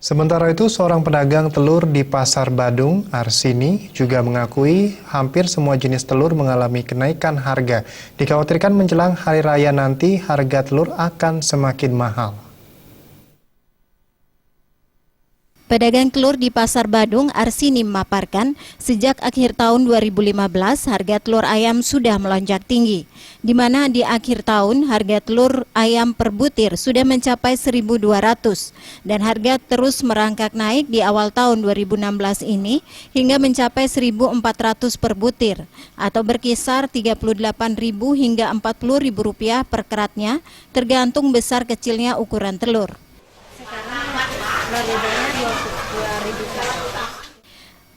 Sementara itu, seorang pedagang telur di Pasar Badung, Arsini, juga mengakui hampir semua jenis telur mengalami kenaikan harga. Dikhawatirkan menjelang hari raya nanti, harga telur akan semakin mahal. Pedagang telur di Pasar Badung, Arsini memaparkan, sejak akhir tahun 2015 harga telur ayam sudah melonjak tinggi, di mana di akhir tahun harga telur ayam per butir sudah mencapai 1.200 dan harga terus merangkak naik di awal tahun 2016 ini hingga mencapai 1.400 per butir atau berkisar 38.000 hingga 40.000 rupiah per keratnya, tergantung besar kecilnya ukuran telur.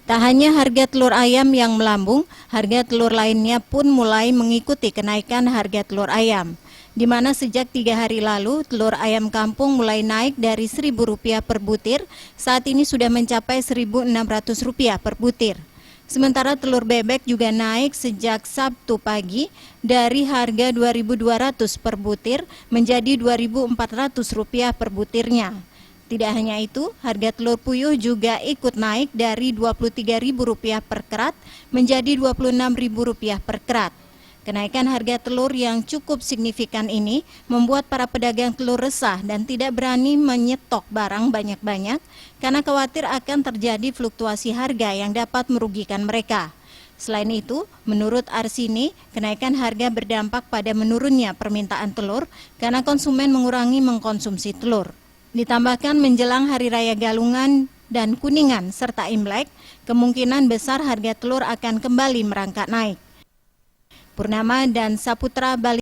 Tak hanya harga telur ayam yang melambung, harga telur lainnya pun mulai mengikuti kenaikan harga telur ayam. Di mana sejak 3 hari lalu, telur ayam kampung mulai naik dari Rp1.000 per butir, saat ini sudah mencapai Rp1.600 per butir. Sementara telur bebek juga naik sejak Sabtu pagi dari harga Rp2.200 per butir menjadi Rp2.400 per butirnya. Tidak hanya itu, harga telur puyuh juga ikut naik dari Rp23.000 per kerat menjadi Rp26.000 per kerat. Kenaikan harga telur yang cukup signifikan ini membuat para pedagang telur resah dan tidak berani menyetok barang banyak-banyak karena khawatir akan terjadi fluktuasi harga yang dapat merugikan mereka. Selain itu, menurut Arsini, kenaikan harga berdampak pada menurunnya permintaan telur karena konsumen mengurangi mengkonsumsi telur. Ditambahkan menjelang Hari Raya Galungan dan Kuningan serta Imlek, kemungkinan besar harga telur akan kembali merangkak naik. Purnama dan Saputra Bali.